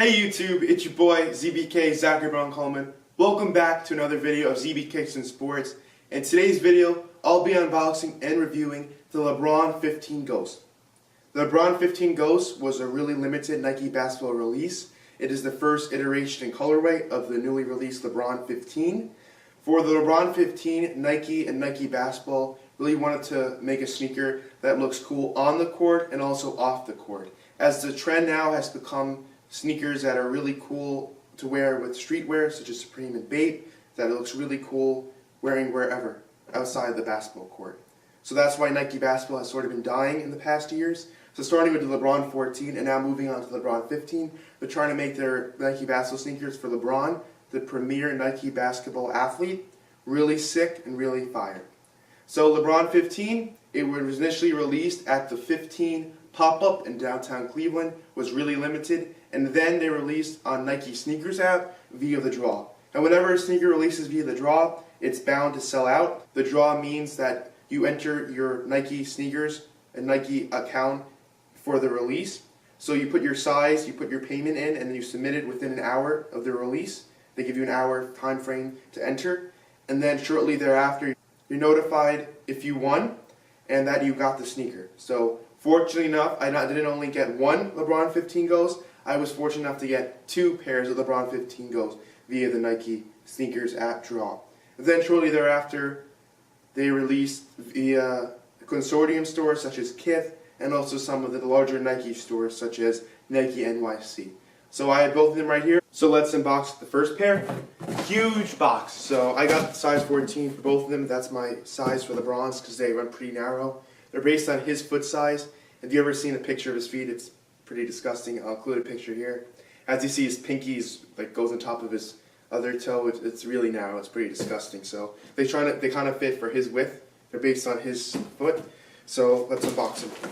Hey YouTube, it's your boy ZBK, Zachary Brown Coleman. Welcome back to another video of ZBKs in Sports. In today's video, I'll be unboxing and reviewing the LeBron 15 Ghost. The LeBron 15 Ghost was a really limited Nike basketball release. It is the first iteration and colorway of the newly released LeBron 15. For the LeBron 15, Nike and Nike Basketball really wanted to make a sneaker that looks cool on the court and also off the court. As the trend now has become sneakers that are really cool to wear with streetwear, such as Supreme and Bape, that it looks really cool wearing wherever outside the basketball court. So that's why Nike Basketball has sort of been dying in the past years. So starting with the LeBron 14 and now moving on to LeBron 15, they're trying to make their Nike basketball sneakers for LeBron, the premier Nike basketball athlete, really sick and really fire. So LeBron 15, it was initially released at the 15 Popup in downtown Cleveland, was really limited, and then they released on Nike Sneakers app via the draw. And whenever a sneaker releases via the draw, it's bound to sell out. The draw means that you enter your Nike sneakers and Nike account for the release. So you put your size, you put your payment in, and then you submit it within an hour of the release. They give you an hour time frame to enter, and then shortly thereafter you're notified if you won and that you got the sneaker. So fortunately enough, I didn't only get one LeBron 15 Ghost, I was fortunate enough to get two pairs of LeBron 15 Ghost via the Nike Sneakers app draw. And then shortly thereafter, they released via Consortium stores such as Kith and also some of the larger Nike stores such as Nike NYC. So I have both of them right here. So let's unbox the first pair. Huge box. So I got size 14 for both of them. That's my size for LeBron's because they run pretty narrow. They're based on his foot size. If you've ever seen a picture of his feet, it's pretty disgusting. I'll include a picture here. As you see, his pinky goes on top of his other toe. It's really narrow. It's pretty disgusting. So they kind of fit for his width. They're based on his foot. So let's unbox them.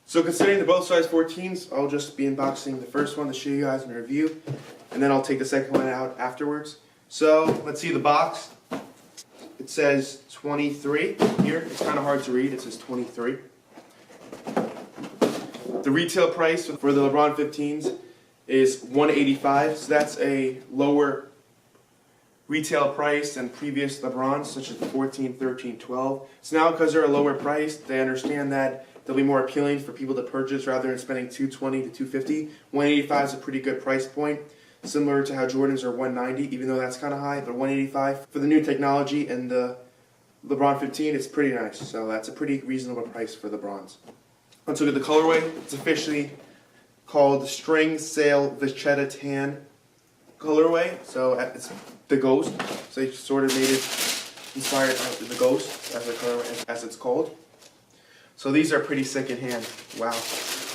So considering they're both size 14s, I'll just be unboxing the first one to show you guys in a review, and then I'll take the second one out afterwards. So let's see the box. It says 23 here. It's kind of hard to read. It says 23. The retail price for the LeBron 15s is $185, so that's a lower retail price than previous LeBrons, such as the 14, 13, 12. So now because they're a lower price, they understand that they'll be more appealing for people to purchase rather than spending $220 to $250. $185 is a pretty good price point, similar to how Jordans are $190, even though that's kind of high, but $185 for the new technology and the LeBron 15, it's pretty nice. So that's a pretty reasonable price for the bronze. Let's look at the colorway. It's officially called the String Sail Vachetta Tan colorway. So it's the Ghost. So they sort of made it inspired by the Ghost as the colorway, as it's called. So these are pretty sick in hand. Wow.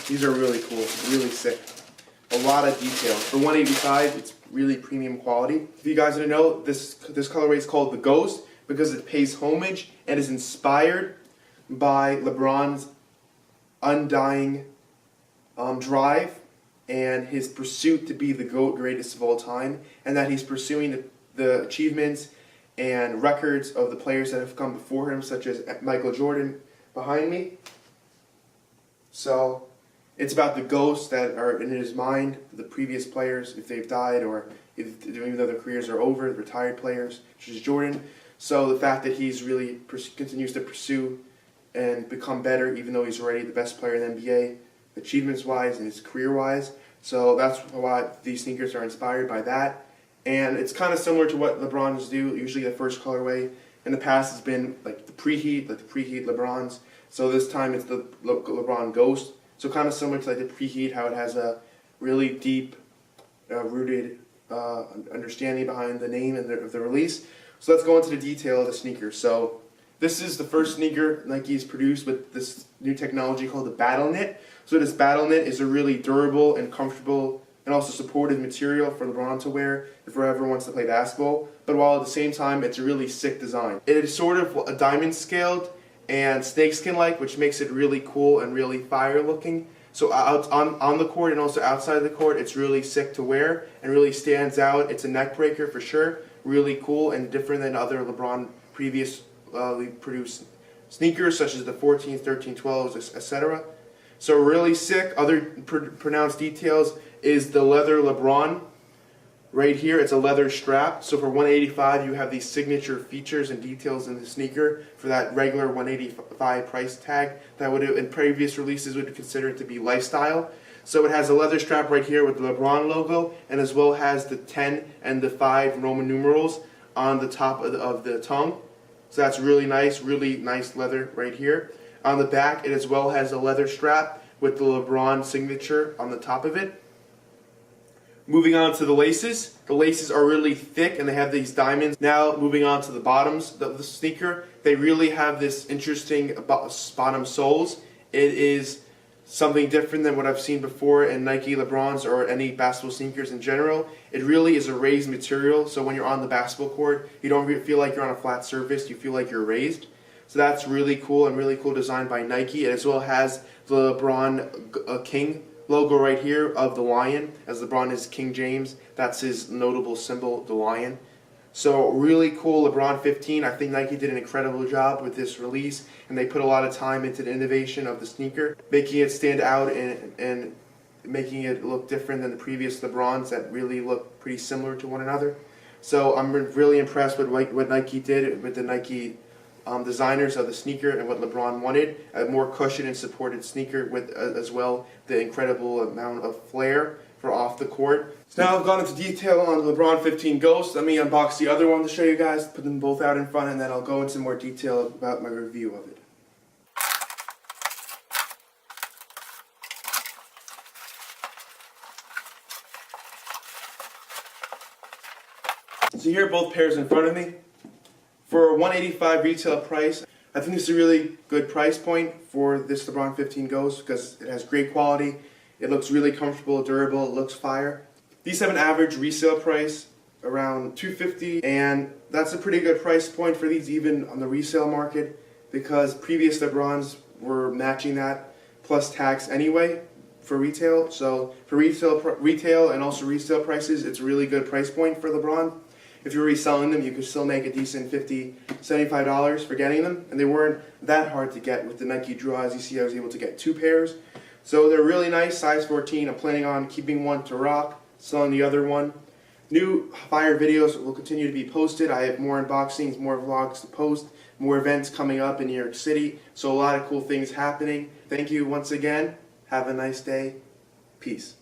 These are really cool. Really sick. A lot of detail. For $185, it's really premium quality. If you guys didn't know, this colorway is called the Ghost because it pays homage and is inspired by LeBron's undying drive and his pursuit to be the GOAT, greatest of all time, and that he's pursuing the achievements and records of the players that have come before him, such as Michael Jordan behind me. So it's about the ghosts that are in his mind, the previous players, if they've died or even though their careers are over, the retired players, such as Jordan. So the fact that he's really continues to pursue and become better, even though he's already the best player in the NBA, achievements-wise and his career-wise. So that's why these sneakers are inspired by that. And it's kind of similar to what LeBrons do. Usually the first colorway in the past has been like the preheat LeBrons. So this time it's the LeBron Ghost. So kind of similar to like the preheat, how it has a really deep rooted understanding behind the name and of the release. So let's go into the detail of the sneaker. So this is the first sneaker Nike's produced with this new technology called the Battleknit. So this Battleknit is a really durable and comfortable and also supportive material for LeBron to wear if he ever wants to play basketball. But while at the same time, it's a really sick design. It is sort of a diamond scaled and snakeskin-like, which makes it really cool and really fire looking. So on the court and also outside the court, it's really sick to wear and really stands out. It's a neck breaker for sure. Really cool and different than other LeBron previous produced sneakers such as the 14s, 13, 12s, etc. So really sick. Other pronounced details is the leather LeBron. Right here, it's a leather strap. So for $185, you have these signature features and details in the sneaker for that regular $185 price tag that would in previous releases would consider it to be lifestyle. So it has a leather strap right here with the LeBron logo, and as well has the 10 and the 5 Roman numerals on the top of the tongue. So that's really nice leather right here. On the back, it as well has a leather strap with the LeBron signature on the top of it. Moving on to the laces. The laces are really thick and they have these diamonds. Now moving on to the bottoms of the sneaker. They really have this interesting bottom soles. It is something different than what I've seen before in Nike LeBrons or any basketball sneakers in general. It really is a raised material, so when you're on the basketball court, you don't feel like you're on a flat surface, you feel like you're raised. So that's really cool and really cool design by Nike. It as well has the LeBron King logo right here of the lion, as LeBron is King James. That's his notable symbol, the lion. So really cool LeBron 15. I think Nike did an incredible job with this release, and they put a lot of time into the innovation of the sneaker, making it stand out and making it look different than the previous LeBrons that really look pretty similar to one another. So I'm really impressed with what Nike did with the Nike designers of the sneaker and what LeBron wanted. A more cushion and supported sneaker with as well the incredible amount of flair for off the court. So now I've gone into detail on the LeBron 15 Ghost. Let me unbox the other one to show you guys, put them both out in front, and then I'll go into more detail about my review of it. So here are both pairs in front of me. For a $185 retail price, I think this is a really good price point for this LeBron 15 Ghost because it has great quality, it looks really comfortable, durable, it looks fire. These have an average resale price around $250, and that's a pretty good price point for these even on the resale market because previous LeBrons were matching that plus tax anyway for retail. So for retail and also resale prices, it's a really good price point for LeBron. If you're reselling them, you could still make a decent $50, $75 for getting them, and they weren't that hard to get with the Nike Draw. As you see, I was able to get 2 pairs. So they're really nice, size 14. I'm planning on keeping one to rock, selling the other one. New fire videos will continue to be posted. I have more unboxings, more vlogs to post, more events coming up in New York City. So a lot of cool things happening. Thank you once again. Have a nice day. Peace.